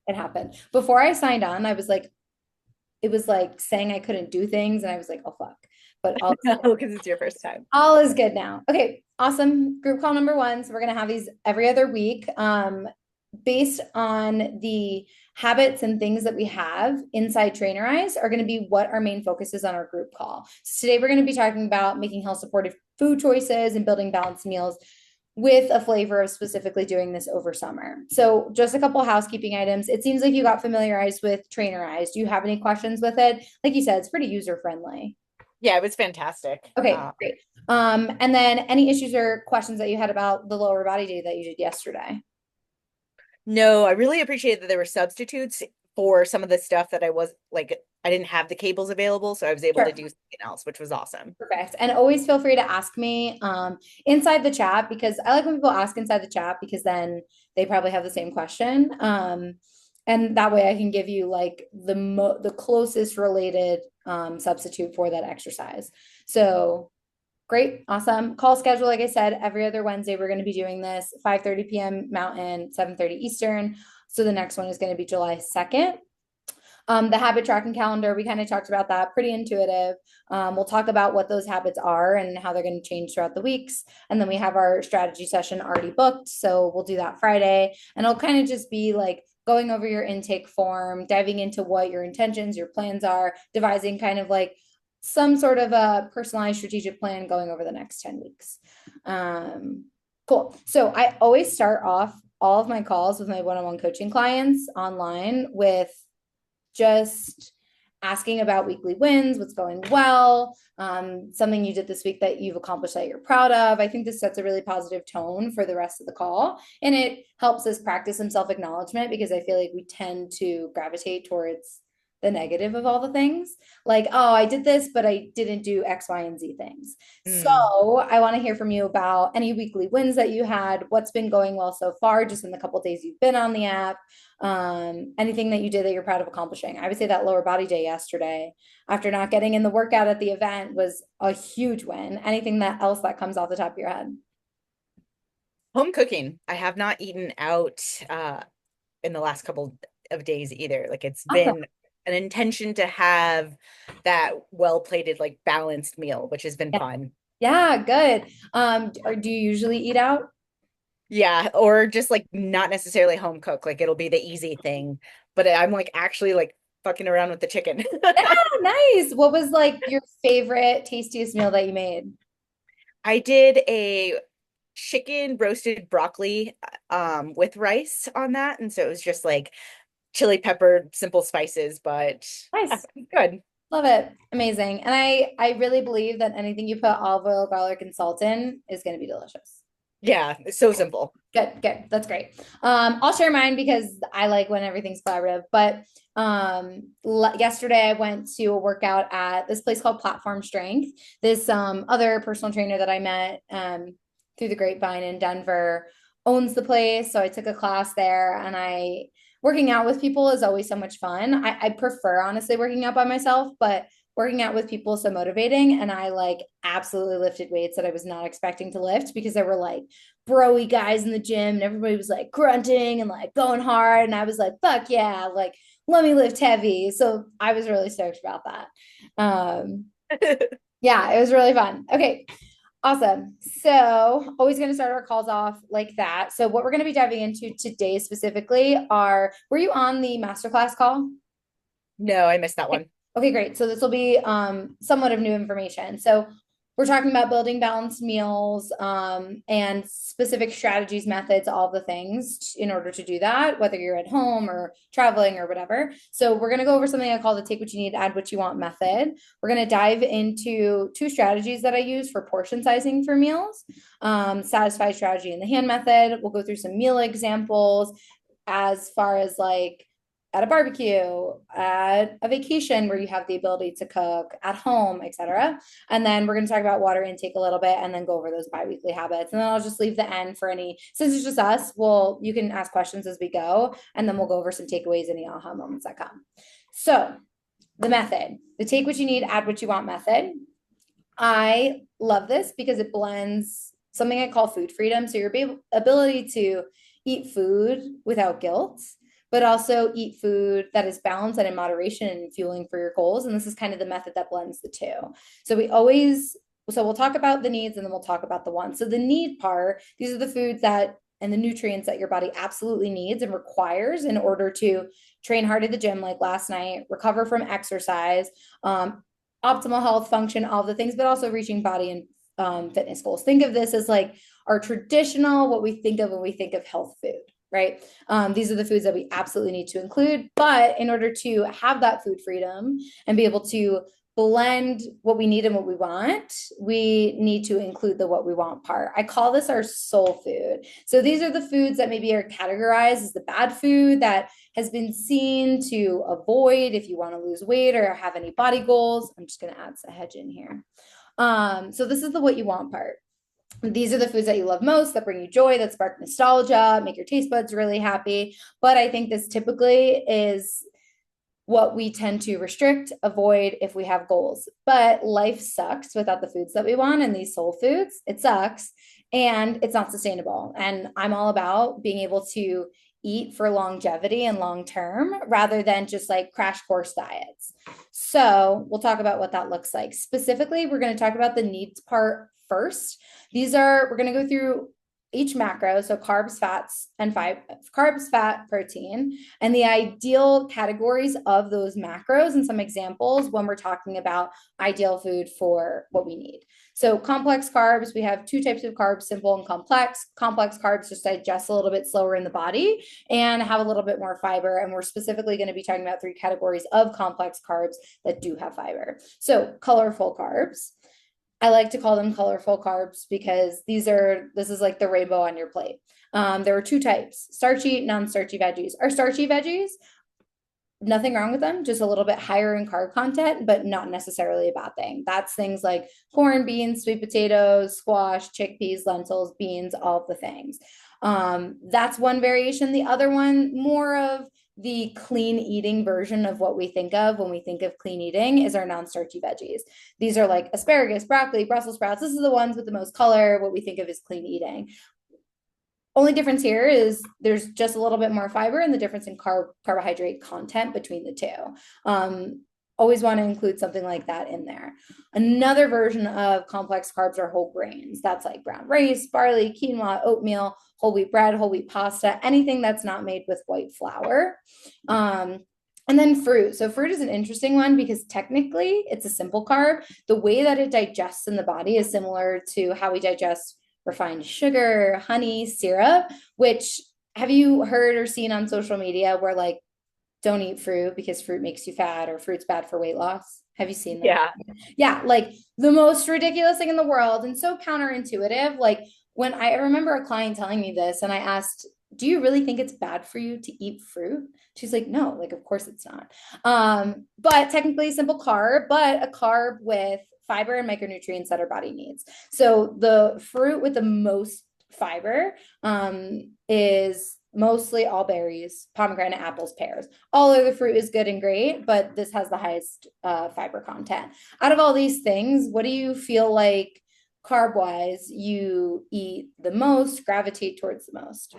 it happened. Before I signed on, I was like, it was like saying I couldn't do things, and I was like, oh fuck. But No, because it's your first time. all is good now. Okay, awesome. Group call number one. So we're gonna have these every other week, based on the habits and things that we have inside Trainerize are going to be what our main focus is on our group call. So today we're going to be talking about making health supportive food choices and building balanced meals with a flavor of specifically doing this over summer. So just a couple housekeeping items. It seems like you got familiarized with Trainerize. Do you have any questions with it? Like you said, it's pretty user friendly. Yeah, it was fantastic. Okay, great. And then any issues or questions that you had about the lower body day that you did yesterday? No, I really appreciated that there were substitutes for some of the stuff that I was like, I didn't have the cables available, so I was able to Sure. do something else, which was awesome. Perfect. And always feel free to ask me inside the chat, because I like when people ask inside the chat because then they probably have the same question. And that way I can give you like the closest related substitute for that exercise. So great, awesome. Call schedule, like I said, every other Wednesday we're going to be doing this 5:30 p.m. Mountain, 7:30 Eastern. So the next one is going to be July 2nd. The habit tracking calendar, we kind of talked about that, pretty intuitive. We'll talk about what those habits are and how they're going to change throughout the weeks. And then we have our strategy session already booked. So we'll do that Friday. And it'll kind of just be like going over your intake form, diving into what your intentions, your plans are, devising kind of like some sort of a personalized strategic plan going over the next 10 weeks. Cool. So I always start off all of my calls with my one-on-one coaching clients online with just asking about weekly wins, what's going well, something you did this week that you've accomplished that you're proud of. I think this sets a really positive tone for the rest of the call. And it helps us practice some self acknowledgement because I feel like we tend to gravitate towards the negative of all the things. Like, oh, I did this, but I didn't do X, Y, and Z things. Mm. So I want to hear from you about any weekly wins that you had, what's been going well so far, just in the couple days you've been on the app, anything that you did that you're proud of accomplishing. I would say that lower body day yesterday, after not getting in the workout at the event, was a huge win. Anything that else that comes off the top of your head? Home cooking. I have not eaten out in the last couple of days either. Like it's Awesome. been an intention to have that well-plated, like balanced meal, which has been Yeah, fun. yeah, good. Or do you usually eat out? Yeah, or just like not necessarily home cook. Like it'll be the easy thing, but I'm like actually like fucking around with the chicken. Yeah, nice. What was like your favorite, tastiest meal that you made? I did a chicken roasted broccoli with rice on that, and so it was just like chili pepper, simple spices, but yeah, Nice. it's good. Love it. Amazing. And I really believe that anything you put olive oil, garlic, and salt in is going to be delicious. Yeah, it's so simple. Good, good. That's great. I'll share mine because I like when everything's collaborative. But yesterday I went to a workout at this place called Platform Strength. This other personal trainer that I met through the grapevine in Denver owns the place. So I took a class there, and I working out with people is always so much fun. I prefer honestly working out by myself, but working out with people is so motivating. And I like absolutely lifted weights that I was not expecting to lift because there were like broy guys in the gym and everybody was like grunting and like going hard. And I was like, fuck yeah, like let me lift heavy. So I was really stoked about that. Yeah, it was really fun. Okay, awesome. So always going to start our calls off like that. So what we're going to be diving into today specifically are, were you on the masterclass call? No, I missed that one. Okay, great. So this will be somewhat of new information. So we're talking about building balanced meals and specific strategies, methods, all the things in order to do that, whether you're at home or traveling or whatever. So we're going to go over something I call the take what you need, add what you want method. We're going to dive into two strategies that I use for portion sizing for meals, satisfied strategy and the hand method. We'll go through some meal examples as far as like at a barbecue, at a vacation where you have the ability to cook, at home, etc. And then we're going to talk about water intake a little bit and then go over those biweekly habits. And then I'll just leave the end for any, since it's just us, well, you can ask questions as we go, and then we'll go over some takeaways, any aha moments that come. So the method, the take what you need, add what you want method. I love this because it blends something I call food freedom. So your ability to eat food without guilt, but also eat food that is balanced and in moderation and fueling for your goals. And this is kind of the method that blends the two. So we'll talk about the needs and then we'll talk about the wants. So the need part, these are the foods that and the nutrients that your body absolutely needs and requires in order to train hard at the gym, like last night, recover from exercise, optimal health function, all the things, but also reaching body and fitness goals. Think of this as like our traditional, what we think of when we think of health food, right? These are the foods that we absolutely need to include. But in order to have that food freedom and be able to blend what we need and what we want, we need to include the what we want part. I call this our soul food. So these are the foods that maybe are categorized as the bad food that has been seen to avoid if you want to lose weight or have any body goals. I'm just going to add a hedge in here. So this is the what you want part. These are the foods that you love most, that bring you joy, that spark nostalgia, make your taste buds really happy. But I think this typically is what we tend to restrict, avoid if we have goals. But life sucks without the foods that we want and these soul foods. It sucks and it's not sustainable. And I'm all about being able to eat for longevity and long term rather than just like crash course diets. So we'll talk about what that looks like. Specifically, we're going to talk about the needs part first. We're going to go through each macro, so carbs, fats, and carbs, fat, protein, and the ideal categories of those macros and some examples when we're talking about ideal food for what we need. So complex carbs, we have two types of carbs, simple and complex. Complex carbs just digest a little bit slower in the body and have a little bit more fiber. And we're specifically going to be talking about three categories of complex carbs that do have fiber. So colorful carbs. I like to call them colorful carbs because this is like the rainbow on your plate. There are two types, starchy, non-starchy veggies. Our starchy veggies, nothing wrong with them, just a little bit higher in carb content, but not necessarily a bad thing. That's things like corn, beans, sweet potatoes, squash, chickpeas, lentils, beans, all of the things. That's one variation. The other one, more of the clean eating version of what we think of when we think of clean eating, is our non-starchy veggies. These are like asparagus, broccoli, Brussels sprouts. This is the ones with the most color, what we think of as clean eating. Only difference here is there's just a little bit more fiber and the difference in carbohydrate content between the two. Always want to include something like that in there. Another version of complex carbs are whole grains. That's like brown rice, barley, quinoa, oatmeal, whole wheat bread, whole wheat pasta, anything that's not made with white flour. And then fruit. So fruit is an interesting one because technically it's a simple carb. The way that it digests in the body is similar to how we digest refined sugar, honey, syrup, which have you heard or seen on social media where like don't eat fruit because fruit makes you fat or fruit's bad for weight loss? Have you seen that? Yeah. Yeah, like the most ridiculous thing in the world and so counterintuitive. Like when I remember a client telling me this and I asked, do you really think it's bad for you to eat fruit? She's like, no, like, of course it's not. But technically a simple carb, but a carb with fiber and micronutrients that our body needs. So the fruit with the most fiber is mostly all berries, pomegranate, apples, pears. All other fruit is good and great, but this has the highest fiber content. Out of all these things, what do you feel like carb wise you eat the most, gravitate towards the most?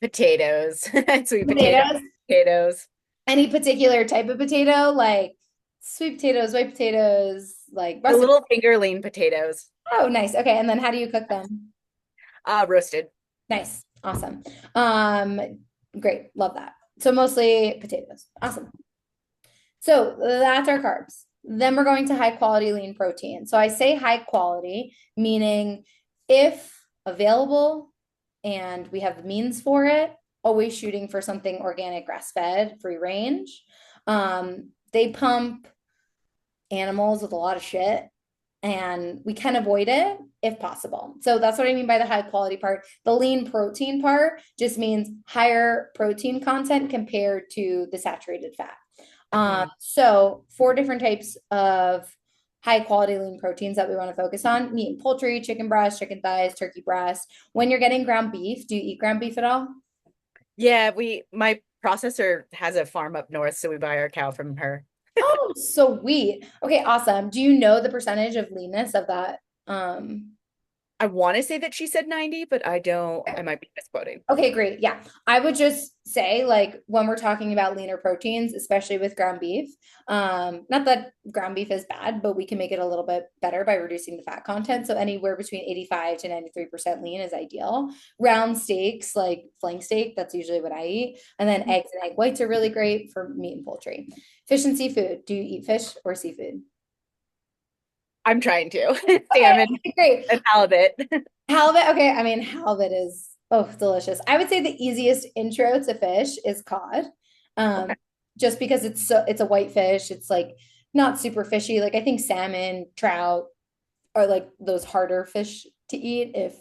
Potatoes. Sweet Potatoes? potatoes. Any particular type of potato, like sweet potatoes, white potatoes, like The russet? little fingerling potatoes. Oh, nice. Okay, and then how do you cook them? Roasted. Nice. Awesome. Um, Great. Love that. So mostly potatoes. Awesome. So that's our carbs. Then we're going to high quality lean protein. So I say high quality, meaning if available and we have the means for it, always shooting for something organic, grass fed, free range. They pump animals with a lot of shit and we can avoid it if possible. So that's what I mean by the high quality part. The lean protein part just means higher protein content compared to the saturated fat. So four different types of high quality lean proteins that we want to focus on: meat and poultry, chicken breast, chicken thighs, turkey breast. When you're getting ground beef, do you eat ground beef at all? Yeah, my processor has a farm up north, so we buy our cow from her. Oh, sweet. Okay, awesome. Do you know the percentage of leanness of that? I want to say that she said 90, but I don't, I might be misquoting. Okay, great. Yeah. I would just say, like, when we're talking about leaner proteins, especially with ground beef, not that ground beef is bad, but we can make it a little bit better by reducing the fat content. So anywhere between 85 to 93% lean is ideal. Round steaks, like flank steak, that's usually what I eat. And then eggs and egg whites are really great for meat and poultry. Fish and seafood. Do you eat fish or seafood? I'm trying to. Okay, Salmon great. and halibut. Halibut, okay. I mean, halibut is delicious. I would say the easiest intro to fish is cod. Okay. Just because it's a white fish. It's like not super fishy. Like I think salmon, trout are like those harder fish to eat if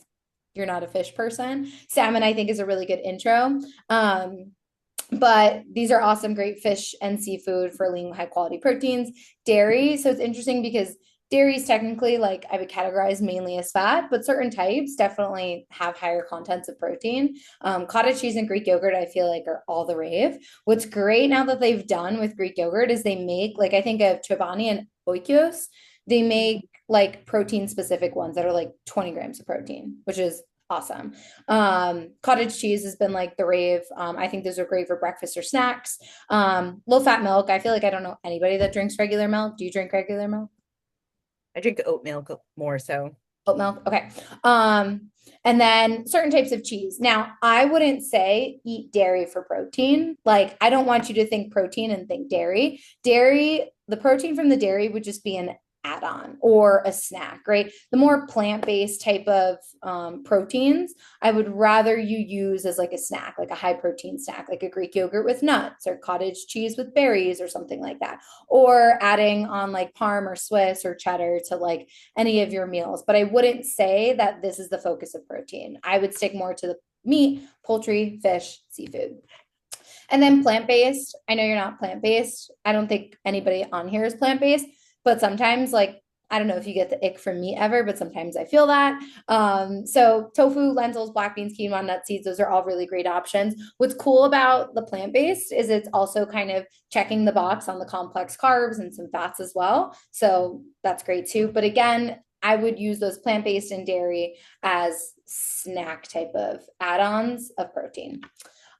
you're not a fish person. Salmon, I think, is a really good intro. But these are awesome, great fish and seafood for lean, high quality proteins. Dairy. So it's interesting because dairy is technically like I would categorize mainly as fat, but certain types definitely have higher contents of protein. Cottage cheese and Greek yogurt, I feel like, are all the rave. What's great now that they've done with Greek yogurt is they make, like, I think of Chobani and Oikos, they make like protein specific ones that are like 20 grams of protein, which is awesome. Cottage cheese has been like the rave. I think those are great for breakfast or snacks. Low fat milk. I feel like I don't know anybody that drinks regular milk. Do you drink regular milk? I drink oat milk more so. Oat milk. Okay. And then certain types of cheese. Now, I wouldn't say eat dairy for protein. Like, I don't want you to think protein and think dairy. Dairy, the protein from the dairy would just be an add-on or a snack, right? The more plant-based type of proteins, I would rather you use as like a snack, like a high protein snack, like a Greek yogurt with nuts or cottage cheese with berries or something like that. Or adding on like Parm or Swiss or cheddar to like any of your meals. But I wouldn't say that this is the focus of protein. I would stick more to the meat, poultry, fish, seafood. And then plant based. I know you're not plant based. I don't think anybody on here is plant based, but sometimes, like, I don't know if you get the ick from me ever, but sometimes I feel that. So tofu, lentils, black beans, quinoa, nut seeds, those are all really great options. What's cool about the plant-based is it's also kind of checking the box on the complex carbs and some fats as well. So that's great too. But again, I would use those plant-based and dairy as snack type of add-ons of protein.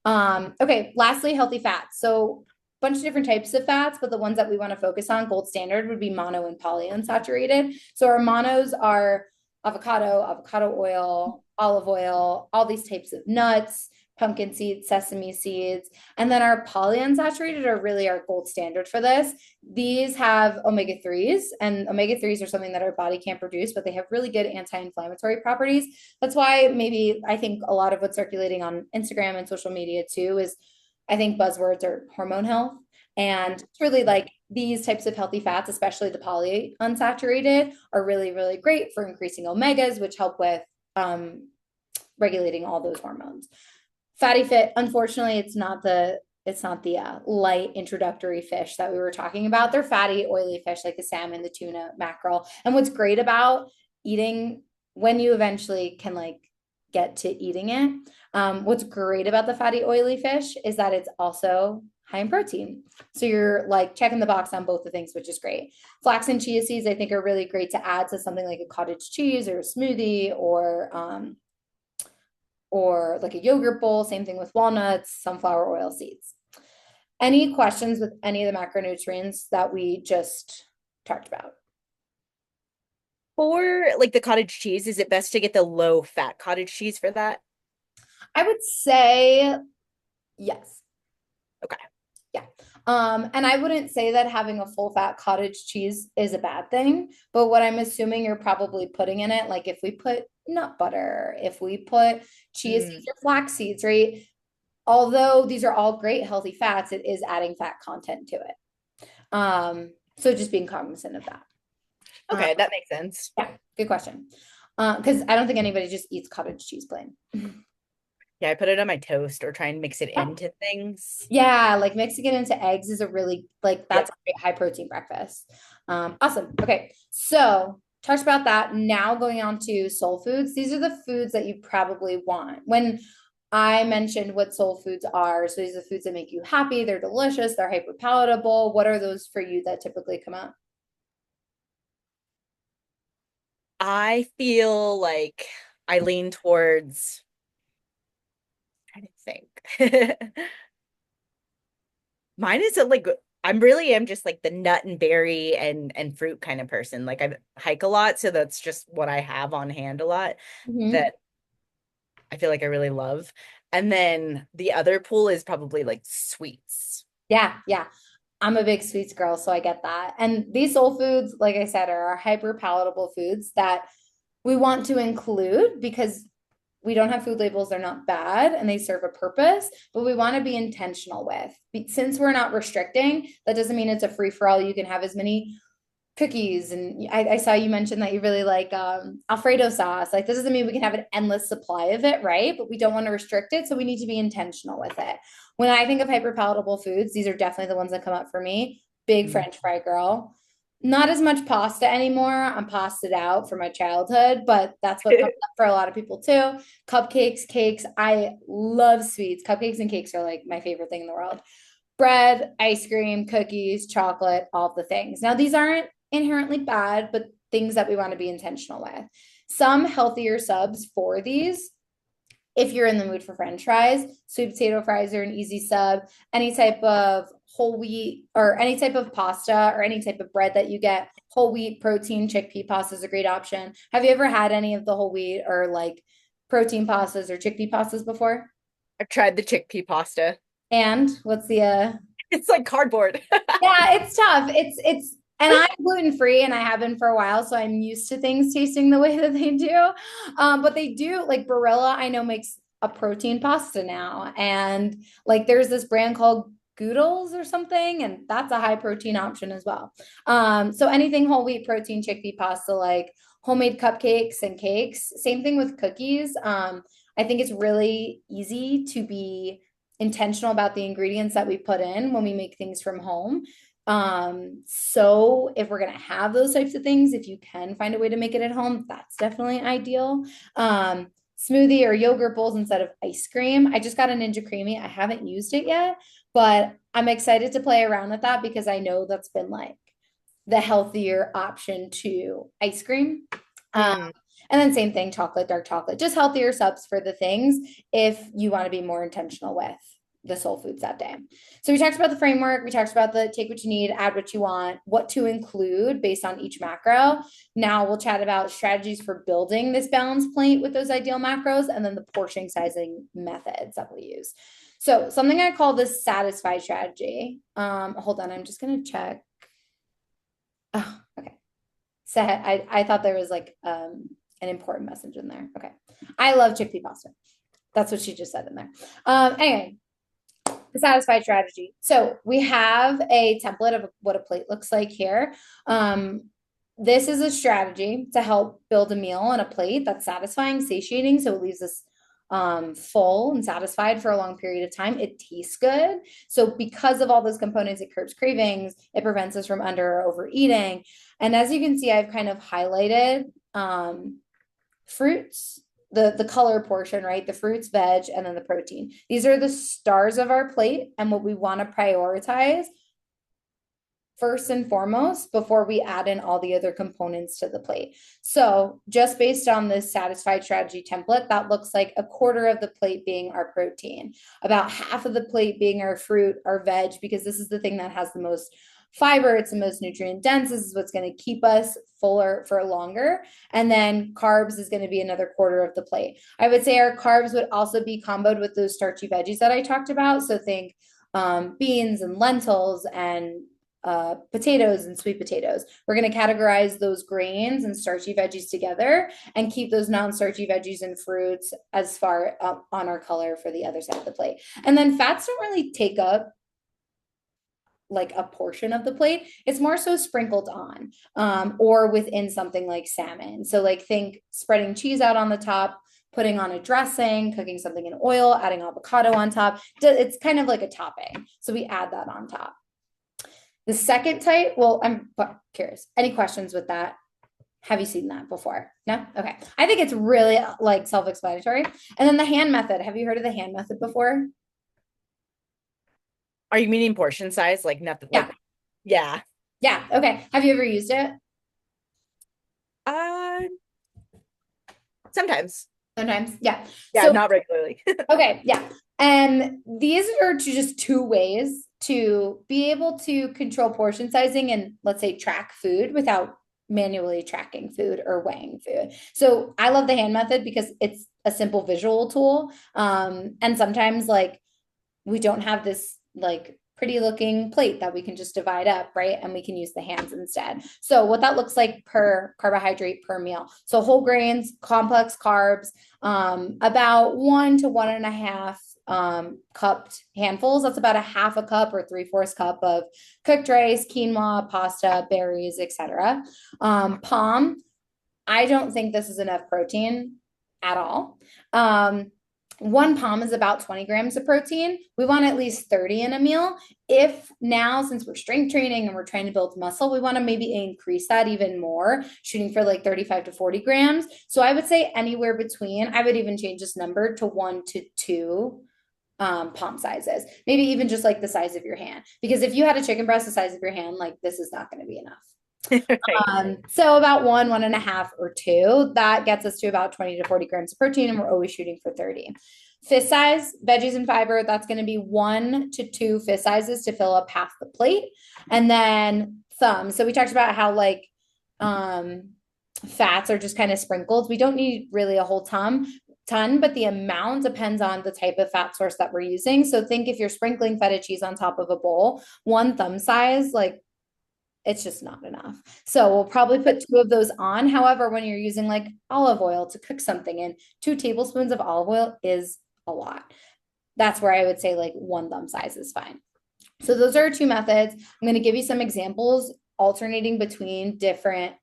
Okay, lastly, healthy fats. So a bunch of different types of fats, but the ones that we want to focus on, gold standard, would be mono and polyunsaturated. So our monos are avocado oil, olive oil, all these types of nuts, pumpkin seeds, sesame seeds. And then our polyunsaturated are really our gold standard for this. These have omega 3s, and omega 3s are something that our body can't produce, but they have really good anti inflammatory properties. That's why maybe I think a lot of what's circulating on Instagram and social media too is, I think buzzwords are hormone health. And it's really like these types of healthy fats, especially the polyunsaturated, are really, really great for increasing omegas, which help with regulating all those hormones. Fatty fit, unfortunately, it's not the light introductory fish that we were talking about. They're fatty, oily fish like the salmon, the tuna, mackerel. And what's great about eating, when you eventually can like get to eating it, what's great about the fatty, oily fish is that it's also high in protein. So you're like checking the box on both the things, which is great. Flax and chia seeds, I think, are really great to add to something like a cottage cheese or a smoothie or like a yogurt bowl. Same thing with walnuts, sunflower oil seeds. Any questions with any of the macronutrients that we just talked about? For like the cottage cheese, is it best to get the low fat cottage cheese for that? I would say yes. Okay. Yeah. And I wouldn't say that having a full fat cottage cheese is a bad thing, but what I'm assuming you're probably putting in it, like if we put nut butter, if we put chia Mm, seeds or flax seeds, right? Although these are all great healthy fats, it is adding fat content to it. So just being cognizant of that. Um, okay, that makes sense. yeah, good question. Because I don't think anybody just eats cottage cheese plain. Yeah, I put it on my toast or try and mix it into things. Yeah, like mixing it into eggs is a really like Yep. that's a great high protein breakfast. Awesome. Okay, so talked about that. Now going on to soul foods. These are the foods that you probably want. When I mentioned what soul foods are, so these are foods that make you happy. They're delicious. They're hyper palatable. What are those for you that typically come up? I feel like I lean towards, trying to think. Mine is like I'm really am just like the nut and berry and fruit kind of person. Like I hike a lot, so that's just what I have on hand a lot Mhm. that I feel like I really love. And then the other pool is probably like sweets. Yeah, yeah. I'm a big sweets girl, so I get that. And these soul foods, like I said, are hyper palatable foods that we want to include because we don't have food labels. They're not bad and they serve a purpose, but we want to be intentional with. Since we're not restricting, that doesn't mean it's a free for all. You can have as many cookies. And I saw you mention that you really like Alfredo sauce. Like, this doesn't mean we can have an endless supply of it, right? But we don't want to restrict it. So we need to be intentional with it. When I think of hyper palatable foods, these are definitely the ones that come up for me. Big Mm. French fry girl. Not as much pasta anymore. I'm pasted out from my childhood, but that's what comes up for a lot of people too. Cupcakes, cakes. I love sweets. Cupcakes and cakes are like my favorite thing in the world. Bread, ice cream, cookies, chocolate, all the things. Now, these aren't inherently bad, but things that we want to be intentional with. Some healthier subs for these, if you're in the mood for French fries, sweet potato fries are an easy sub. Any type of whole wheat or any type of pasta or any type of bread that you get, whole wheat protein chickpea pasta is a great option. Have you ever had any of the whole wheat or like protein pastas or chickpea pastas before? I've tried the chickpea pasta. And what's the It's like cardboard. yeah, it's tough. It's and I'm gluten free and I have been for a while, so I'm used to things tasting the way that they do. But they do like Barilla, I know makes a protein pasta now. And like there's this brand called Goodles or something, and that's a high protein option as well. So anything whole wheat protein chickpea pasta, like homemade cupcakes and cakes. Same thing with cookies. I think it's really easy to be intentional about the ingredients that we put in when we make things from home. So if we're gonna have those types of things, if you can find a way to make it at home, that's definitely ideal. Smoothie or yogurt bowls instead of ice cream. I just got a Ninja Creamy. I haven't used it yet, but I'm excited to play around with that because I know that's been like the healthier option to ice cream. Um, Mm. and then same thing, chocolate, dark chocolate, just healthier subs for the things if you want to be more intentional with the soul foods that day. So we talked about the framework, we talked about the take what you need, add what you want, what to include based on each macro. Now we'll chat about strategies for building this balanced plate with those ideal macros and then the portion sizing methods that we'll use. So something I call the satisfied strategy. Hold on, I'm just gonna check. Oh, okay. Set. I thought there was like an important message in there. Okay. I love chickpea pasta. That's what she just said in there. Anyway, the satisfied strategy. So we have a template of what a plate looks like here. This is a strategy to help build a meal on a plate that's satisfying, satiating, so it leaves us full and satisfied for a long period of time. It tastes good. So because of all those components, it curbs cravings, it prevents us from under or overeating. And as you can see, I've kind of highlighted fruits, the color portion, right? The fruits, veg, and then the protein. These are the stars of our plate and what we want to prioritize first and foremost before we add in all the other components to the plate. So just based on this satisfied strategy template, that looks like a quarter of the plate being our protein, about half of the plate being our fruit, our veg, because this is the thing that has the most fiber, it's the most nutrient dense. This is what's going to keep us fuller for longer. And then carbs is going to be another quarter of the plate. I would say our carbs would also be comboed with those starchy veggies that I talked about. So think beans and lentils and potatoes and sweet potatoes. We're going to categorize those grains and starchy veggies together and keep those non-starchy veggies and fruits as far up on our color for the other side of the plate. And then fats don't really take up like a portion of the plate. It's more so sprinkled on or within something like salmon. So like think spreading cheese out on the top, putting on a dressing, cooking something in oil, adding avocado on top. It's kind of like a topping. So we add that on top. The second type, well, I'm curious. Any questions with that? Have you seen that before? No? Okay. I think it's really like self-explanatory. And then the hand method. Have you heard of the hand method before? Are you meaning portion size? Like nothing, Yeah. like, yeah. Yeah. Okay. Have you ever used it? Uh, Sometimes. Sometimes. Yeah. Yeah, So, not regularly. okay. Yeah. And these are just two ways to be able to control portion sizing and, let's say, track food without manually tracking food or weighing food. So I love the hand method because it's a simple visual tool. And sometimes like we don't have this like pretty looking plate that we can just divide up, right? And we can use the hands instead. So what that looks like per carbohydrate per meal. So whole grains, complex carbs, about 1 to 1.5 cupped handfuls. That's about a half a cup or 3/4 cup of cooked rice, quinoa, pasta, berries, etc. Palm. I don't think this is enough protein at all. One palm is about 20 grams of protein. We want at least 30 in a meal. If now, since we're strength training and we're trying to build muscle, we want to maybe increase that even more, shooting for like 35 to 40 grams. So I would say anywhere between, I would even change this number to 1 to 2 palm sizes, maybe even just like the size of your hand. Because if you had a chicken breast the size of your hand, like this is not going to be enough. Right. So about 1, 1.5, or 2, that gets us to about 20 to 40 grams of protein, and we're always shooting for 30. Fist size, veggies and fiber, that's going to be 1 to 2 fist sizes to fill up half the plate. And then thumb. So we talked about how like fats are just kind of sprinkled. We don't need really a whole ton, but the amount depends on the type of fat source that we're using. So think if you're sprinkling feta cheese on top of a bowl, one thumb size, like it's just not enough. So we'll probably put 2 of those on. However, when you're using like olive oil to cook something in, 2 tablespoons of olive oil is a lot. That's where I would say like one thumb size is fine. So those are 2 methods. I'm going to give you some examples alternating between different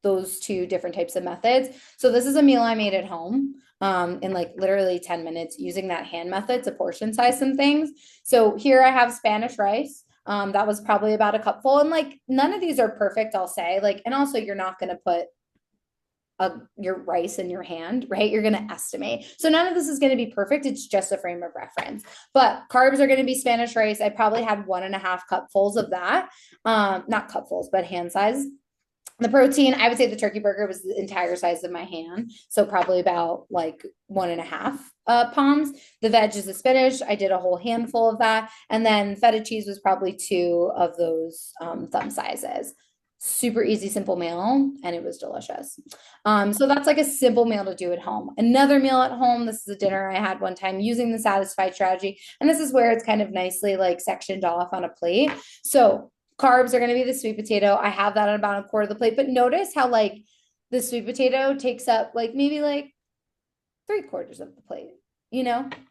those 2 different types of methods. So this is a meal I made at home in like literally 10 minutes using that hand method to portion size some things. So here I have Spanish rice. That was probably about a cupful. And like none of these are perfect, I'll say. Like, and also you're not going to put your rice in your hand, right? You're going to estimate. So none of this is going to be perfect. It's just a frame of reference. But carbs are going to be Spanish rice. I probably had 1.5 cupfuls of that. Not cupfuls, but hand size. The protein, I would say the turkey burger was the entire size of my hand. So probably about like 1.5 palms. The veg is the spinach. I did a whole handful of that. And then feta cheese was probably 2 of those thumb sizes. Super easy, simple meal, and it was delicious. So that's like a simple meal to do at home. Another meal at home, this is a dinner I had one time using the satisfied strategy. And this is where it's kind of nicely like sectioned off on a plate. So carbs are going to be the sweet potato. I have that on about a quarter of the plate, but notice how like the sweet potato takes up like maybe like 3/4 of the plate,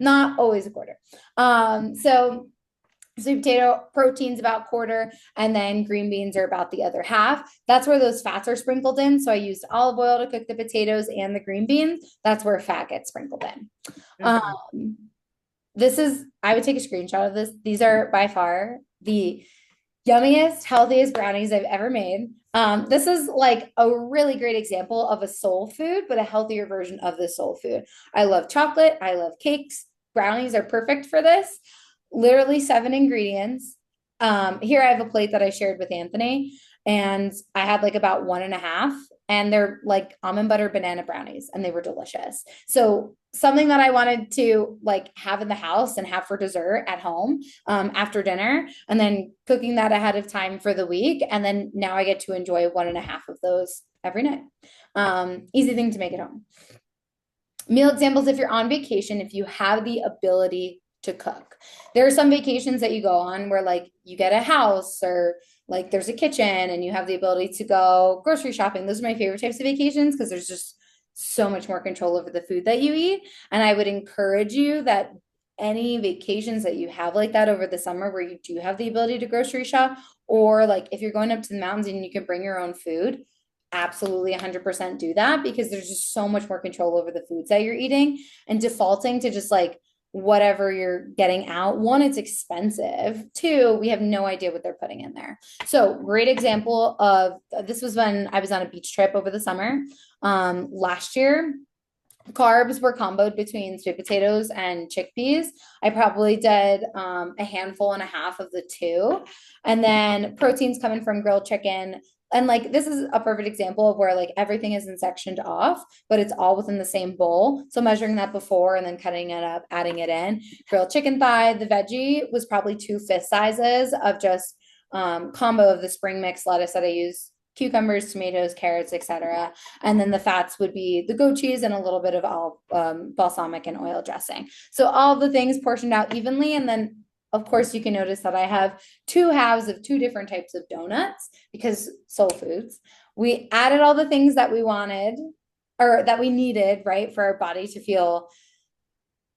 not always a quarter. So sweet potato protein's about quarter, and then green beans are about the other half. That's where those fats are sprinkled in. So I used olive oil to cook the potatoes and the green beans. That's where fat gets sprinkled in. Mhm. This is, I would take a screenshot of this. These are by far the yummiest, healthiest brownies I've ever made. This is like a really great example of a soul food, but a healthier version of the soul food. I love chocolate. I love cakes. Brownies are perfect for this. Literally 7 ingredients. Here I have a plate that I shared with Anthony, and I had like about 1.5, and they're like almond butter banana brownies, and they were delicious. So something that I wanted to like have in the house and have for dessert at home after dinner, and then cooking that ahead of time for the week. And then now I get to enjoy 1.5 of those every night. Easy thing to make at home. Meal examples if you're on vacation, if you have the ability to cook. There are some vacations that you go on where like you get a house or like there's a kitchen and you have the ability to go grocery shopping. Those are my favorite types of vacations because there's just so much more control over the food that you eat. And I would encourage you that any vacations that you have like that over the summer where you do have the ability to grocery shop, or like if you're going up to the mountains and you can bring your own food, absolutely 100% do that because there's just so much more control over the foods that you're eating, and defaulting to just like whatever you're getting out. One, it's expensive. 2, we have no idea what they're putting in there. So great example of this was when I was on a beach trip over the summer last year. Carbs were comboed between sweet potatoes and chickpeas. I probably did a handful and a half of the 2. And then proteins coming from grilled chicken, and like this is a perfect example of where like everything isn't sectioned off, but it's all within the same bowl. So measuring that before and then cutting it up, adding it in. Grilled chicken thigh, the veggie was probably 2 fist sizes of just combo of the spring mix lettuce that I use, cucumbers, tomatoes, carrots, etc. And then the fats would be the goat cheese and a little bit of balsamic and oil dressing. So all the things portioned out evenly. And then, of course, you can notice that I have 2 halves of 2 different types of donuts because soul foods. We added all the things that we wanted or that we needed, right, for our body to feel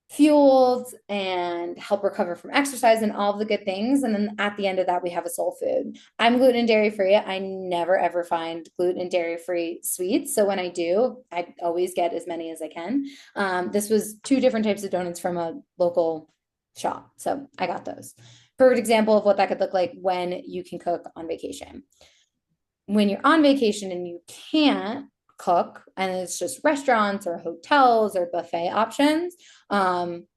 fueled and help recover from exercise and all of the good things. And then at the end of that, we have a soul food. I'm gluten and dairy free. I never ever find gluten and dairy free sweets. So when I do, I always get as many as I can. This was 2 different types of donuts from a local shop. So I got those. Perfect example of what that could look like when you can cook on vacation. When you're on vacation and you can't cook and it's just restaurants or hotels or buffet options, an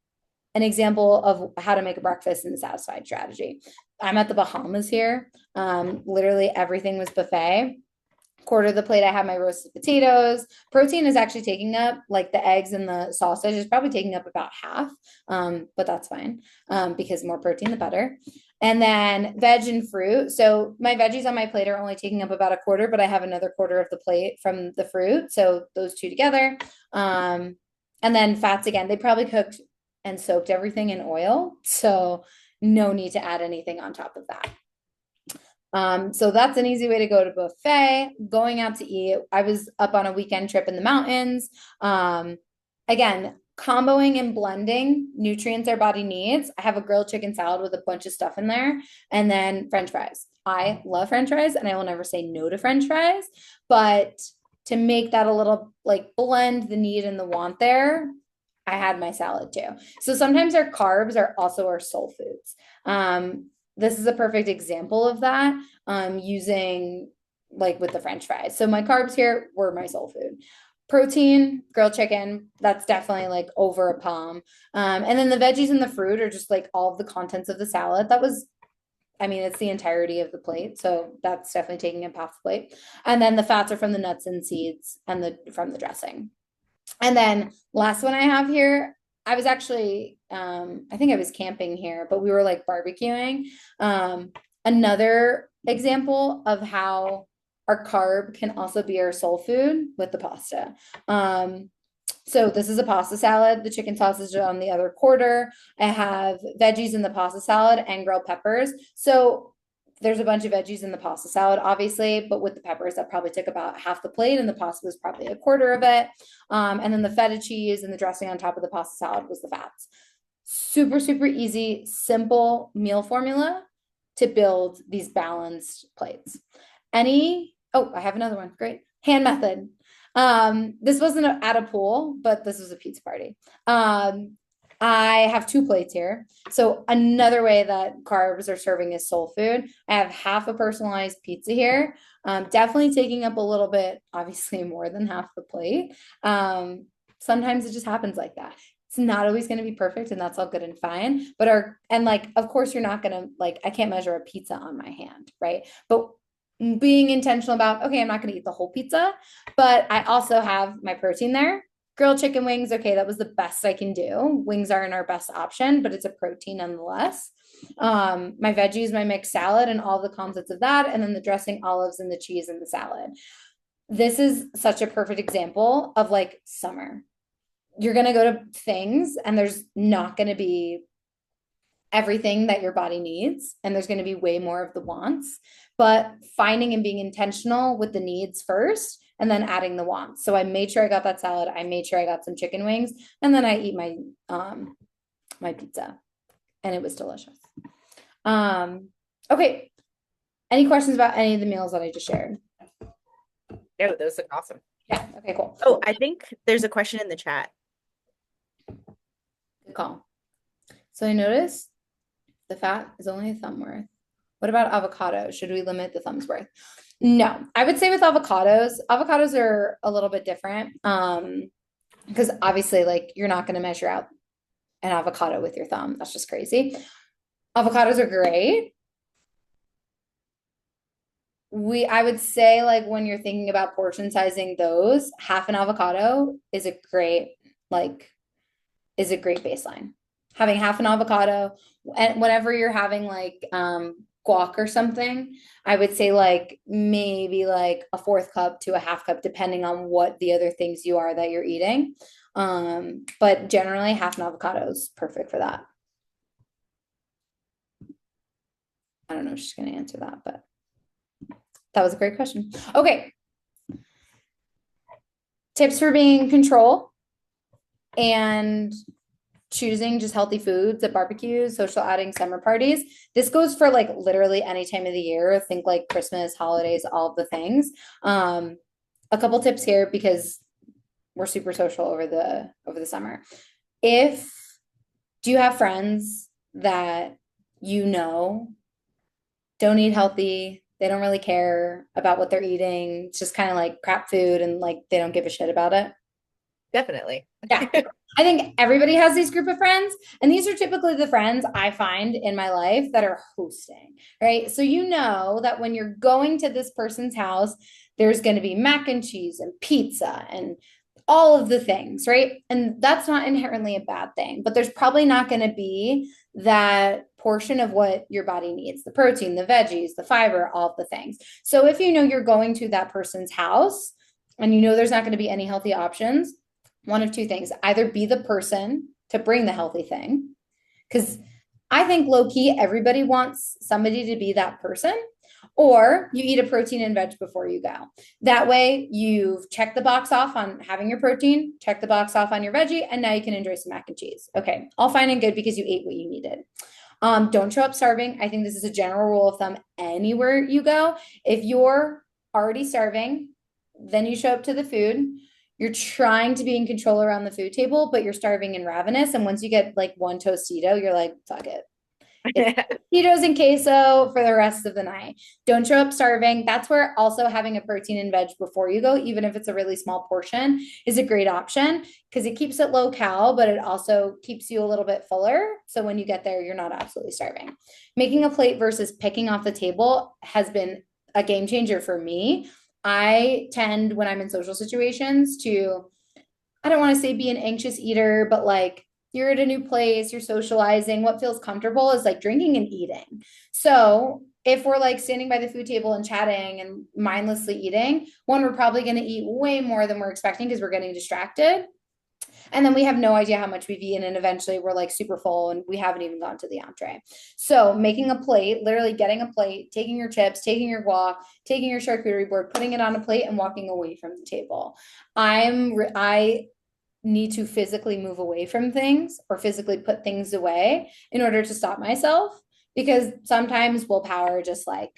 example of how to make a breakfast in the satisfied strategy. I'm at the Bahamas here. Literally everything was buffet. Quarter of the plate, I have my roasted potatoes. Protein is actually taking up, like the eggs and the sausage is probably taking up about half, but that's fine because more protein, the better. And then veg and fruit. So my veggies on my plate are only taking up about a quarter, but I have another quarter of the plate from the fruit. So those 2 together. And then fats again, they probably cooked and soaked everything in oil. So no need to add anything on top of that. So that's an easy way to go to buffet. Going out to eat. I was up on a weekend trip in the mountains. Again, comboing and blending nutrients our body needs. I have a grilled chicken salad with a bunch of stuff in there, and then French fries. I love French fries, and I will never say no to French fries. But to make that a little like blend the need and the want there, I had my salad too. So sometimes our carbs are also our soul foods. This is a perfect example of that using like with the French fries. So my carbs here were my soul food. Protein, grilled chicken, that's definitely like over a palm. And then the veggies and the fruit are just like all of the contents of the salad. That was, I mean, it's the entirety of the plate. So that's definitely taking up half the plate. And then the fats are from the nuts and seeds and from the dressing. And then last one I have here, I was actually, I think I was camping here, but we were like barbecuing. Another example of how our carb can also be our soul food with the pasta. So this is a pasta salad. The chicken sausage on the other quarter. I have veggies in the pasta salad and grilled peppers. So there's a bunch of veggies in the pasta salad, obviously, but with the peppers, that probably took about half the plate, and the pasta was probably a quarter of it. And then the feta cheese and the dressing on top of the pasta salad was the fats. Super, super easy, simple meal formula to build these balanced plates. Oh, I have another one. Great. Hand method. This wasn't at a pool, but this was a pizza party. I have 2 plates here. So another way that carbs are serving as soul food, I have half a personalized pizza here. Definitely taking up a little bit, obviously more than half the plate. Sometimes it just happens like that. It's not always going to be perfect, and that's all good and fine. And like, of course, you're not going to like, I can't measure a pizza on my hand, right? But being intentional about, okay, I'm not going to eat the whole pizza, but I also have my protein there. Grilled chicken wings, okay, that was the best I can do. Wings aren't our best option, but it's a protein nonetheless. My veggies, my mixed salad, and all the contents of that, and then the dressing, olives, and the cheese and the salad. This is such a perfect example of like summer. You're going to go to things, and there's not going to be everything that your body needs, and there's going to be way more of the wants, but finding and being intentional with the needs first and then adding the wants. So I made sure I got that salad, I made sure I got some chicken wings, and then I eat my pizza, and it was delicious. Okay, any questions about any of the meals that I just shared? No, those look awesome. Yeah, okay, cool. Oh, I think there's a question in the chat. Good call. So I noticed the fat is only a thumb worth. What about avocado? Should we limit the thumb's worth? No, I would say with avocados are a little bit different. Because obviously, like, you're not going to measure out an avocado with your thumb. That's just crazy. Avocados are great I would say like when you're thinking about portion sizing those, half an avocado is a great like is a great baseline. Having half an avocado, and whenever you're having like guac or something, I would say like maybe like a fourth cup to a half cup, depending on what the other things you are that you're eating. But generally half an avocado is perfect for that. I don't know if she's gonna answer that, but that was a great question. Okay. Tips for being in control and choosing just healthy foods at barbecues, social outings, summer parties. This goes for like literally any time of the year. Think like Christmas, holidays, all of the things. A couple tips here because we're super social over the summer. If do you have friends that you know don't eat healthy? They don't really care about what they're eating. It's just kind of like crap food and like they don't give a shit about it. Definitely. Yeah. I think everybody has these group of friends, and these are typically the friends I find in my life that are hosting, right? So you know that when you're going to this person's house, there's going to be mac and cheese and pizza and all of the things, right? And that's not inherently a bad thing, but there's probably not going to be that portion of what your body needs, the protein, the veggies, the fiber, all of the things. So if you know you're going to that person's house and you know there's not going to be any healthy options, one of two things: either be the person to bring the healthy thing, because I think low key everybody wants somebody to be that person, or you eat a protein and veg before you go. That way you've checked the box off on having your protein, check the box off on your veggie, and now you can enjoy some mac and cheese. Okay, all fine and good because you ate what you needed. Don't show up starving. I think this is a general rule of thumb anywhere you go. If you're already starving, then you show up to the food. You're trying to be in control around the food table, but you're starving and ravenous. And once you get like one Tostito, you're like, fuck it. It's Tito's and queso for the rest of the night. Don't show up starving. That's where also having a protein and veg before you go, even if it's a really small portion, is a great option because it keeps it low cal, but it also keeps you a little bit fuller. So when you get there, you're not absolutely starving. Making a plate versus picking off the table has been a game changer for me. I tend, when I'm in social situations, to, I don't want to say be an anxious eater, but like you're at a new place, you're socializing. What feels comfortable is like drinking and eating. So if we're like standing by the food table and chatting and mindlessly eating, one, we're probably going to eat way more than we're expecting because we're getting distracted. And then we have no idea how much we've eaten. And eventually we're like super full and we haven't even gone to the entree. So making a plate, literally getting a plate, taking your chips, taking your guac, taking your charcuterie board, putting it on a plate and walking away from the table. I need to physically move away from things or physically put things away in order to stop myself because sometimes willpower just like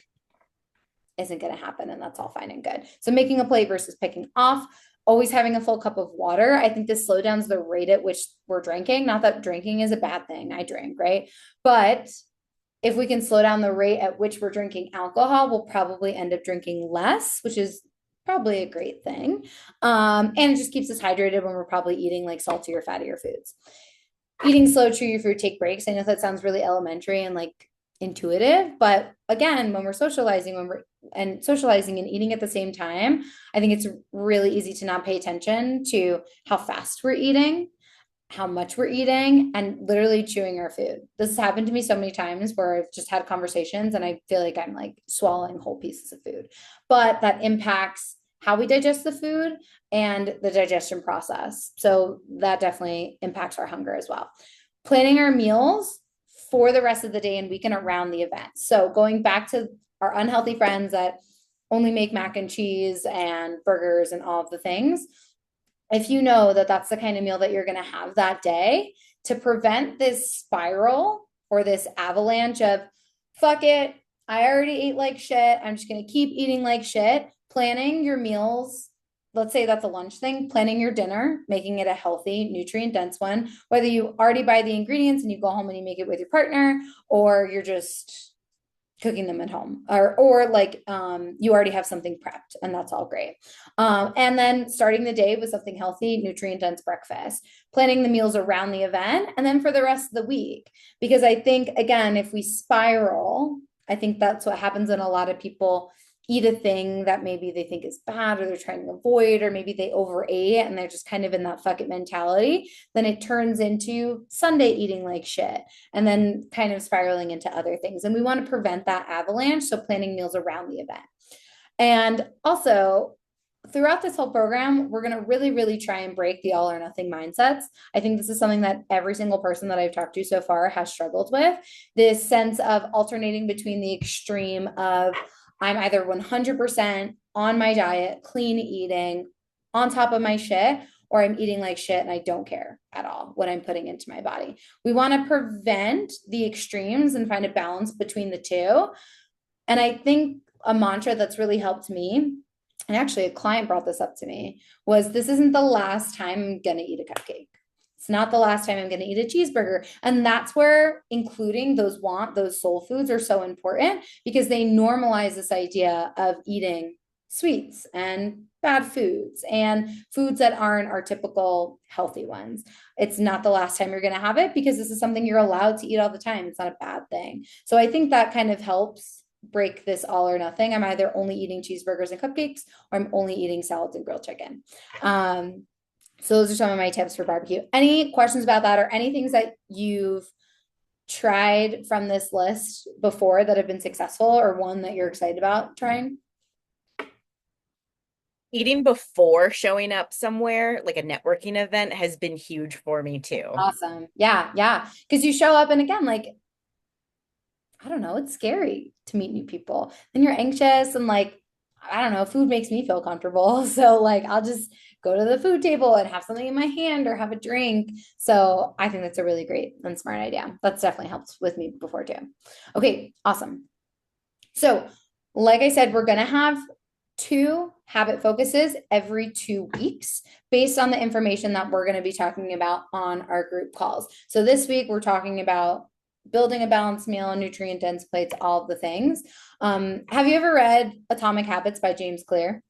isn't going to happen and that's all fine and good. So making a plate versus picking off, always having a full cup of water. I think this slows down the rate at which we're drinking. Not that drinking is a bad thing. I drink, right? But if we can slow down the rate at which we're drinking alcohol, we'll probably end up drinking less, which is probably a great thing. And it just keeps us hydrated when we're probably eating like salty or fattier foods. Eating slow, chew your food, take breaks. I know that sounds really elementary and like intuitive, but again, when we're socializing, socializing and eating at the same time, I think it's really easy to not pay attention to how fast we're eating, how much we're eating, and literally chewing our food. This has happened to me so many times where I've just had conversations and I feel like I'm like swallowing whole pieces of food, but that impacts how we digest the food and the digestion process. So that definitely impacts our hunger as well. Planning our meals for the rest of the day and weekend around the event. So going back to our unhealthy friends that only make mac and cheese and burgers and all of the things, if you know that that's the kind of meal that you're going to have that day, to prevent this spiral or this avalanche of fuck it, I already ate like shit, I'm just going to keep eating like shit. Planning your meals, let's say that's a lunch thing, planning your dinner, making it a healthy, nutrient dense one, whether you already buy the ingredients and you go home and you make it with your partner, or you're just cooking them at home, or like you already have something prepped and that's all great. And then starting the day with something healthy, nutrient dense breakfast, planning the meals around the event, and then for the rest of the week. Because I think, again, if we spiral, I think that's what happens in a lot of people eat a thing that maybe they think is bad or they're trying to avoid, or maybe they overate and they're just kind of in that fuck it mentality, then it turns into Sunday eating like shit and then kind of spiraling into other things. And we want to prevent that avalanche. So planning meals around the event. And also, throughout this whole program, we're going to really, really try and break the all or nothing mindsets. I think this is something that every single person that I've talked to so far has struggled with, this sense of alternating between the extreme of I'm either 100% on my diet, clean eating, on top of my shit, or I'm eating like shit and I don't care at all what I'm putting into my body. We want to prevent the extremes and find a balance between the two. And I think a mantra that's really helped me, and actually a client brought this up to me, was this isn't the last time I'm going to eat a cupcake. It's not the last time I'm going to eat a cheeseburger. And that's where including those soul foods are so important, because they normalize this idea of eating sweets and bad foods and foods that aren't our typical healthy ones. It's not the last time you're going to have it, because this is something you're allowed to eat all the time. It's not a bad thing. So I think that kind of helps break this all or nothing. I'm either only eating cheeseburgers and cupcakes, or I'm only eating salads and grilled chicken. So those are some of my tips for barbecue. Any questions about that, or any things that you've tried from this list before that have been successful, or one that you're excited about trying? Eating before showing up somewhere, like a networking event, has been huge for me too. Awesome. Yeah, yeah. Because you show up and again, like, I don't know, it's scary to meet new people. Then you're anxious and like, I don't know, food makes me feel comfortable. So like I'll just go to the food table and have something in my hand or have a drink. So I think that's a really great and smart idea. That's definitely helped with me before too. Okay, awesome. So, like I said, we're going to have 2 habit focuses every 2 weeks based on the information that we're going to be talking about on our group calls. So, this week we're talking about building a balanced meal, nutrient dense plates, all of the things. Have you ever read Atomic Habits by James Clear?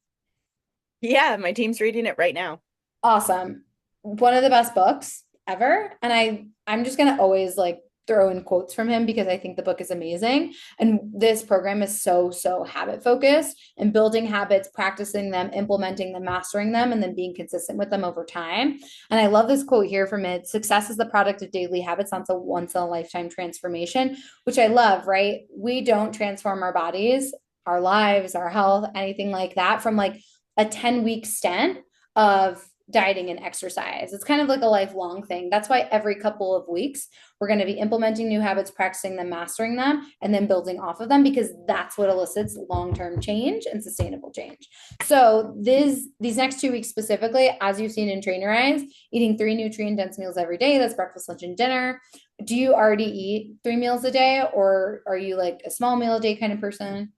Yeah, my team's reading it right now. Awesome. One of the best books ever. And I'm just gonna always like throw in quotes from him because I think the book is amazing. And this program is so, so habit focused and building habits, practicing them, implementing them, mastering them, and then being consistent with them over time. And I love this quote here from it. Success is the product of daily habits, not a once in a lifetime transformation, which I love, right? We don't transform our bodies, our lives, our health, anything like that from like a 10-week stint of dieting and exercise. It's kind of like a lifelong thing. That's why every couple of weeks we're going to be implementing new habits, practicing them, mastering them, and then building off of them, because that's what elicits long-term change and sustainable change. So these next 2 weeks specifically, as you've seen in Trainerize, eating 3 nutrient-dense meals every day. That's breakfast, lunch, and dinner. Do you already eat 3 meals a day, or are you like a small meal a day kind of person?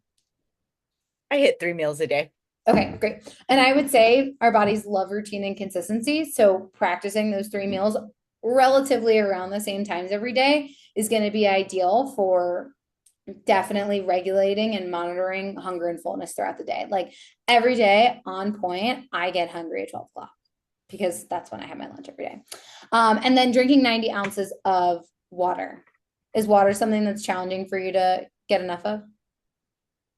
I hit 3 meals a day. Okay, great. And I would say our bodies love routine and consistency. So practicing those 3 meals relatively around the same times every day is going to be ideal for definitely regulating and monitoring hunger and fullness throughout the day. Like every day on point, I get hungry at 12 o'clock because that's when I have my lunch every day. And then drinking 90 ounces of water. Is water something that's challenging for you to get enough of?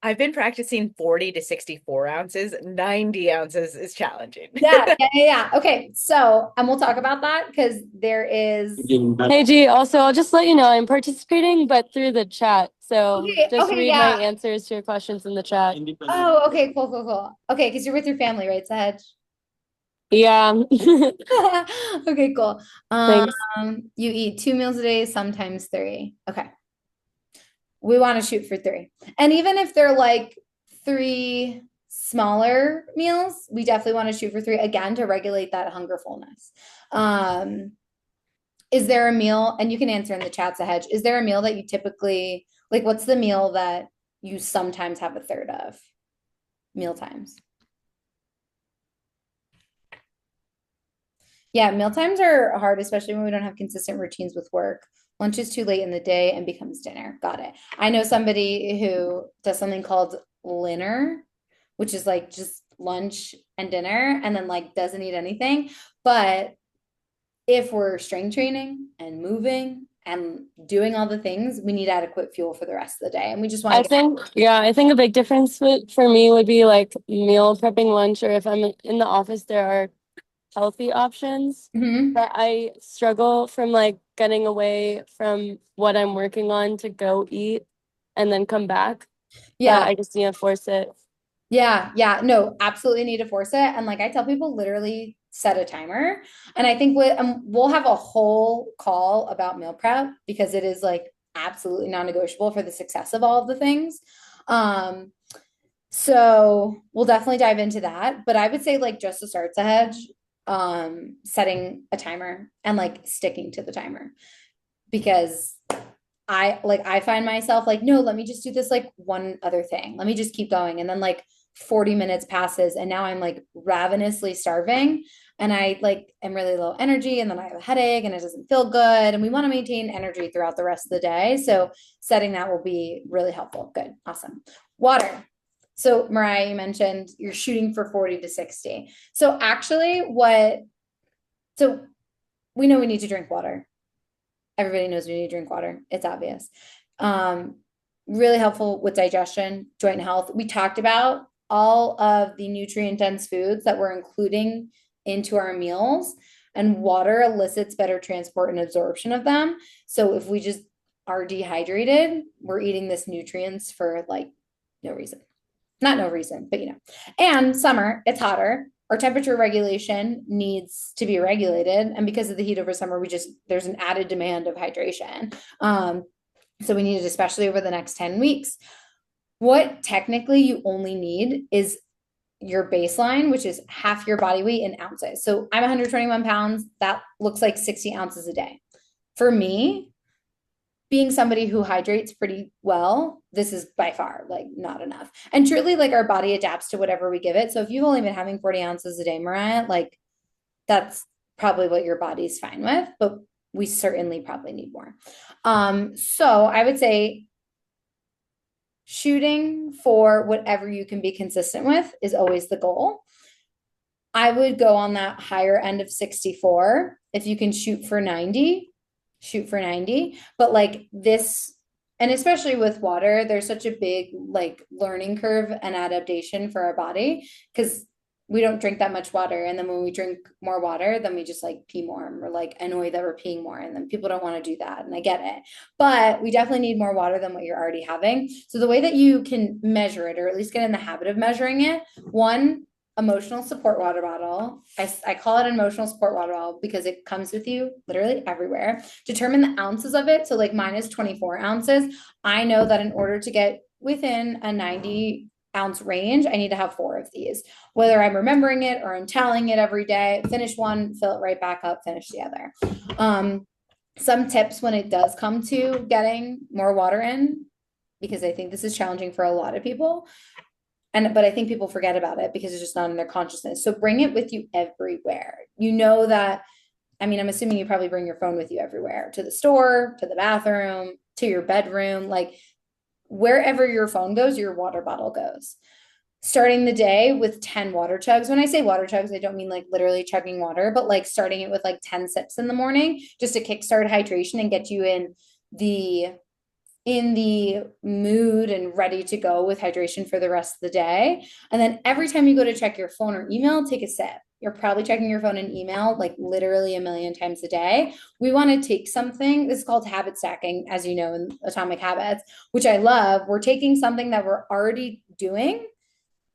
I've been practicing 40 to 64 ounces. 90 ounces is challenging. Yeah. Okay. So, and we'll talk about that because there is. Hey G, also I'll just let you know I'm participating, but through the chat. So Okay. just Okay. read my Yeah. answers to your questions in the chat. Oh, okay. Cool. Cool. Cool. Okay. Because you're with your family, right, Sahaj? Yeah. Okay. Cool. Thanks. You eat 2 meals a day, sometimes three. Okay. We want to shoot for three. And even if they're like three smaller meals, we definitely want to shoot for three again to regulate that hunger fullness. Um, is there a meal, and you can answer in the chats ahead, is there a meal that you typically like? What's the meal that you sometimes have a third of meal times? Yeah, meal times are hard, especially when we don't have consistent routines with work. Lunch is too late in the day and becomes dinner. Got it. I know somebody who does something called linner, which is like just lunch and dinner, and then like doesn't eat anything. But if we're strength training and moving and doing all the things, we need adequate fuel for the rest of the day. And we just want I to think, yeah, I think a big difference for me would be like meal prepping lunch, or if I'm in the office, there are healthy options. Mhm. But I struggle from like getting away from what I'm working on to go eat and then come back. But Yeah. I just need to force it. Yeah, yeah, no, absolutely need to force it. And like I tell people, literally set a timer. And I think we'll have a whole call about meal prep because it is like absolutely non-negotiable for the success of all of the things. Um, so we'll definitely dive into that. But I would say like just to start a hedge, setting a timer and like sticking to the timer because I find myself like, no, let me just do this like one other thing. Let me just keep going. And then like 40 minutes passes and now I'm like ravenously starving and I like am really low energy and then I have a headache and it doesn't feel good. And we want to maintain energy throughout the rest of the day. So setting that will be really helpful. Good. Awesome. Water. So Mariah, you mentioned you're shooting for 40 to 60. So actually so we know we need to drink water. Everybody knows we need to drink water. It's obvious. Um, really helpful with digestion, joint health. We talked about all of the nutrient dense foods that we're including into our meals, and water elicits better transport and absorption of them. So if we just are dehydrated, we're eating this nutrients for like no reason. Not no reason, but And summer, it's hotter. Our temperature regulation needs to be regulated. And because of the heat over summer, there's an added demand of hydration. So we need it, especially over the next 10 weeks. What technically you only need is your baseline, which is half your body weight in ounces. So I'm 121 pounds. That looks like 60 ounces a day. For me, being somebody who hydrates pretty well, this is by far like not enough. And truly, like our body adapts to whatever we give it. So if you've only been having 40 ounces a day, Mariah, like that's probably what your body's fine with, but we certainly probably need more. So I would say shooting for whatever you can be consistent with is always the goal. I would go on that higher end of 64. If you can shoot for 90, shoot for 90. But like this, and especially with water, there's such a big like learning curve and adaptation for our body because we don't drink that much water. And then when we drink more water, then we just like pee more and we're like annoyed that we're peeing more. And then people don't want to do that. And I get it. But we definitely need more water than what you're already having. So the way that you can measure it, or at least get in the habit of measuring it, one, emotional support water bottle. I call it an emotional support water bottle because it comes with you literally everywhere. Determine the ounces of it. So like mine is 24 ounces. I know that in order to get within a 90-ounce range, I need to have 4 of these, whether I'm remembering it or I'm telling it every day. Finish one, fill it right back up, finish the other. Some tips when it does come to getting more water in, because I think this is challenging for a lot of people. But I think people forget about it because it's just not in their consciousness. So bring it with you everywhere. You know that, I mean, I'm assuming you probably bring your phone with you everywhere, to the store, to the bathroom, to your bedroom, like wherever your phone goes, your water bottle goes. Starting the day with 10 water chugs. When I say water chugs, I don't mean like literally chugging water, but like starting it with like 10 sips in the morning just to kickstart hydration and get you in the mood and ready to go with hydration for the rest of the day. And then every time you go to check your phone or email, take a sip. You're probably checking your phone and email like literally a million times a day. We want to take something, this is called habit stacking, as you know, in Atomic Habits, which I love. We're taking something that we're already doing,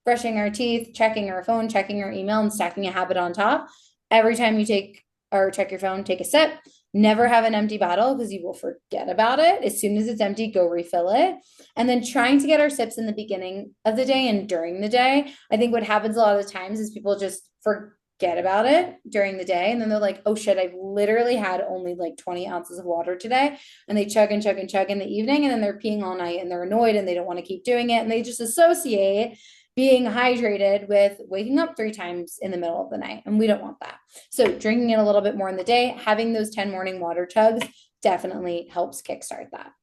brushing our teeth, checking our phone, checking our email, and stacking a habit on top. Every time you take or check your phone, take a sip. Never have an empty bottle because you will forget about it. As soon as it's empty, go refill it. And then trying to get our sips in the beginning of the day and during the day. I think what happens a lot of the times is people just forget about it during the day. And then they're like, oh shit, I've literally had only like 20 ounces of water today. And they chug and chug and chug in the evening. And then they're peeing all night and they're annoyed and they don't want to keep doing it. And they just associate being hydrated with waking up 3 times in the middle of the night. And we don't want that. So drinking it a little bit more in the day, having those 10 morning water chugs definitely helps kickstart that.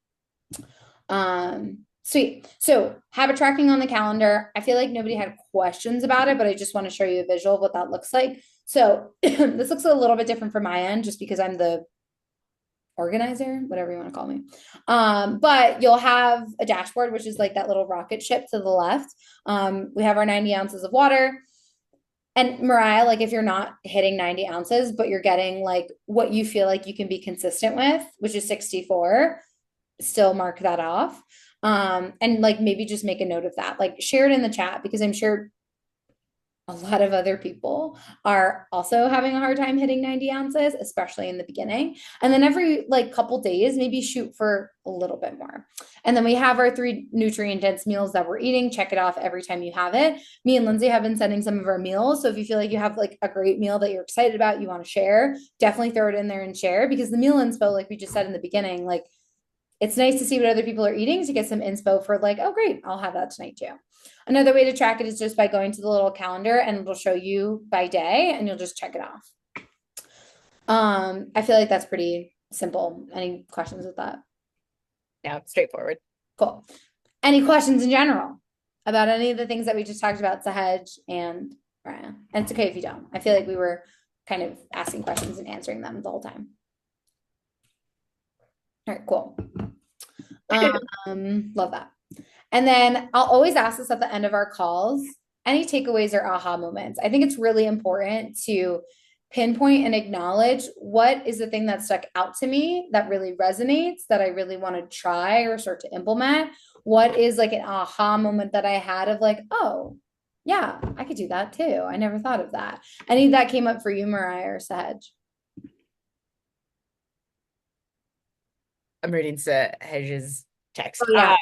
Sweet. So habit tracking on the calendar. I feel like nobody had questions about it, but I just want to show you a visual of what that looks like. So this looks a little bit different from my end just because I'm the organizer, whatever you want to call me. But you'll have a dashboard, which is like that little rocket ship to the left. We have our 90 ounces of water. And Mariah, like if you're not hitting 90 ounces, but you're getting like what you feel like you can be consistent with, which is 64, still mark that off. And like maybe just make a note of that. Like share it in the chat because I'm sure a lot of other people are also having a hard time hitting 90 ounces, especially in the beginning. And then every like couple days, maybe shoot for a little bit more. And then we have our 3 nutrient dense meals that we're eating. Check it off every time you have it. Me and Lindsay have been sending some of our meals. So if you feel like you have like a great meal that you're excited about, you want to share, definitely throw it in there and share because the meal inspo, like we just said in the beginning, like it's nice to see what other people are eating to get some inspo for like, oh, great, I'll have that tonight too. Another way to track it is just by going to the little calendar and it'll show you by day and you'll just check it off. I feel like that's pretty simple. Any questions with that? Yeah, straightforward. Cool. Any questions in general about any of the things that we just talked about, Sahaj and Ryan? And it's okay if you don't. I feel like we were kind of asking questions and answering them the whole time. All right, cool. Love that. And then I'll always ask this at the end of our calls, any takeaways or aha moments. I think it's really important to pinpoint and acknowledge what is the thing that stuck out to me that really resonates, that I really want to try or start to implement. What is like an aha moment that I had of like, oh, yeah, I could do that too. I never thought of that. Any of that came up for you, Mariah or Sahaj? I'm reading Sahaj's text. Oh, yeah.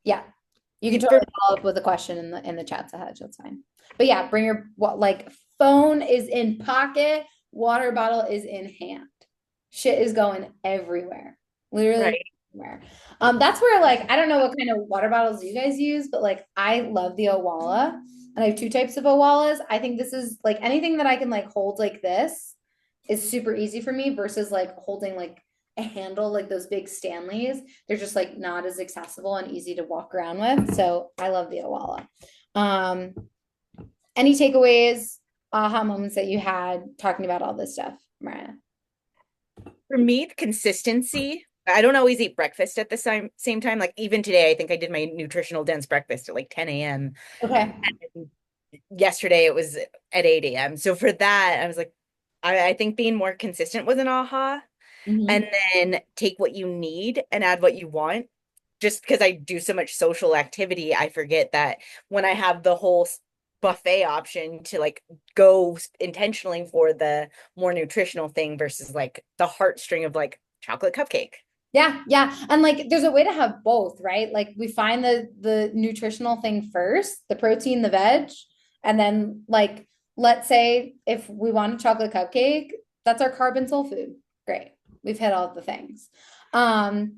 Yeah. You can totally follow up with a question in the chat, Sahaj. That's fine. But yeah, bring your what like phone is in pocket, water bottle is in hand. Shit is going everywhere. Literally Right. everywhere. That's where like I don't know what kind of water bottles you guys use, but like I love the Owala. And I have 2 types of Owalas. I think this is like anything that I can like hold like this is super easy for me versus like holding like a handle like those big Stanleys. They're just like not as accessible and easy to walk around with. So I love the Owala. Any takeaways, aha moments that you had talking about all this stuff, Mariah? For me, the consistency. I don't always eat breakfast at the same time. Like even today, I think I did my nutritional dense breakfast at like 10 a.m. Okay. And yesterday it was at 8 a.m. So for that, I was like, I think being more consistent was an aha. And then take what you need and add what you want. Just because I do so much social activity, I forget that when I have the whole buffet option to like go intentionally for the more nutritional thing versus like the heartstring of like chocolate cupcake. Yeah, yeah. And like there's a way to have both, right? Like we find the nutritional thing first, the protein, the veg, and then like let's say if we want a chocolate cupcake, that's our carb and soul food. Great. We've hit all the things. The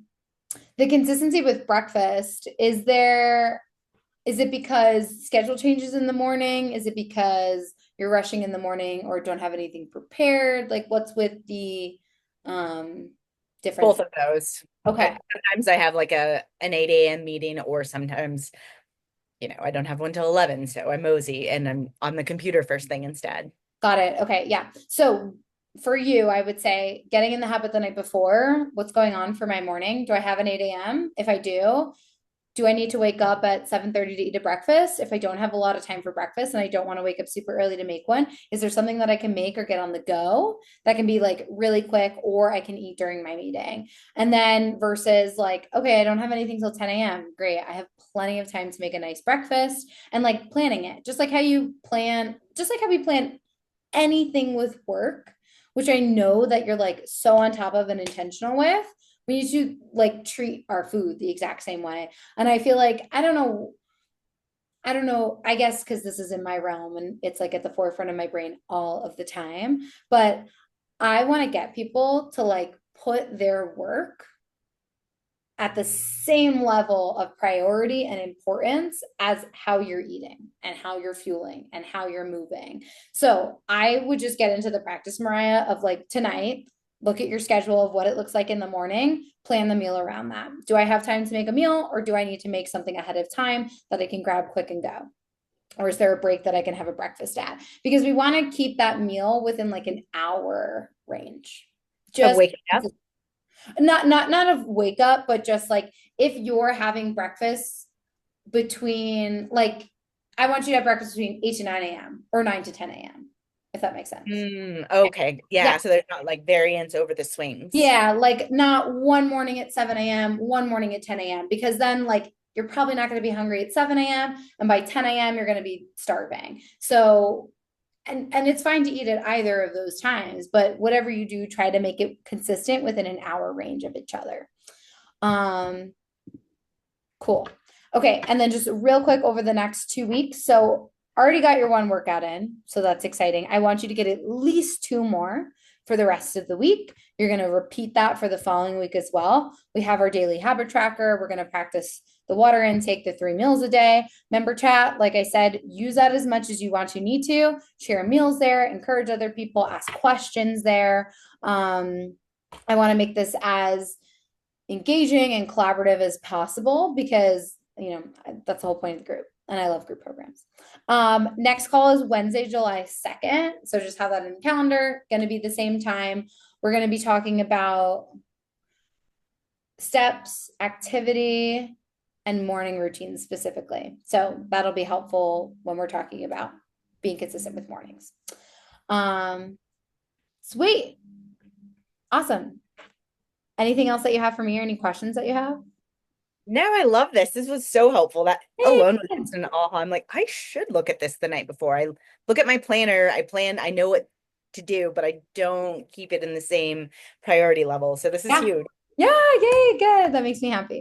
consistency with breakfast, is it because schedule changes in the morning? Is it because you're rushing in the morning or don't have anything prepared? Like what's with the difference? Both of those. Okay. Like, sometimes I have like an 8 a.m. meeting, or sometimes, I don't have one till 11. So I mosey and I'm on the computer first thing instead. Got it. Okay. Yeah. So for you, I would say getting in the habit the night before, what's going on for my morning? Do I have an 8 a.m.? If I do I need to wake up at 7:30 to eat a breakfast? If I don't have a lot of time for breakfast and I don't want to wake up super early to make one, is there something that I can make or get on the go that can be like really quick or I can eat during my meeting? And then versus like, okay, I don't have anything till 10 a.m. Great. I have plenty of time to make a nice breakfast and like planning it, just like how we plan anything with work, which I know that you're like so on top of and intentional with. We need to like treat our food the exact same way. And I feel like, I don't know, I guess because this is in my realm and it's like at the forefront of my brain all of the time. But I want to get people to like put their work at the same level of priority and importance as how you're eating and how you're fueling and how you're moving. So I would just get into the practice, Mariah, of like tonight, look at your schedule of what it looks like in the morning, plan the meal around that. Do I have time to make a meal or do I need to make something ahead of time that I can grab quick and go? Or is there a break that I can have a breakfast at? Because we want to keep that meal within like an hour range. Of Just waking up. not of wake up, but just like if you're having breakfast between like I want you to have breakfast between 8 to 9 a.m. or 9 to 10 a.m. if that makes sense. Okay. Yeah. Yeah. So there's not like variance over the swings. Yeah, like not one morning at 7 a.m., one morning at 10 a.m. because then like you're probably not going to be hungry at 7 a.m. and by 10 a.m. you're going to be starving. So and it's fine to eat at either of those times, but whatever you do, try to make it consistent within an hour range of each other. Cool. Okay, and then just real quick over the next 2 weeks. So already got your one workout in, so that's exciting. I want you to get at least two more for the rest of the week. You're going to repeat that for the following week as well. We have our daily habit tracker. We're going to practice the water intake, the 3 meals a day. Member chat, like I said, use that as much as you want to need to. Share meals there, encourage other people, ask questions there. I want to make this as engaging and collaborative as possible because that's the whole point of the group and I love group programs. Next call is Wednesday, July 2nd. So just have that in the calendar. Going to be the same time. We're going to be talking about steps, activity, and morning routines specifically. So that'll be helpful when we're talking about being consistent with mornings. Sweet. Awesome. Anything else that you have for me or any questions that you have? No, I love this. This was so helpful. That Hey. alone was just an aha. I'm like, I should look at this the night before. I look at my planner. I know what to do, but I don't keep it in the same priority level. So this is Yeah. huge. Yeah, yay, good. That makes me happy.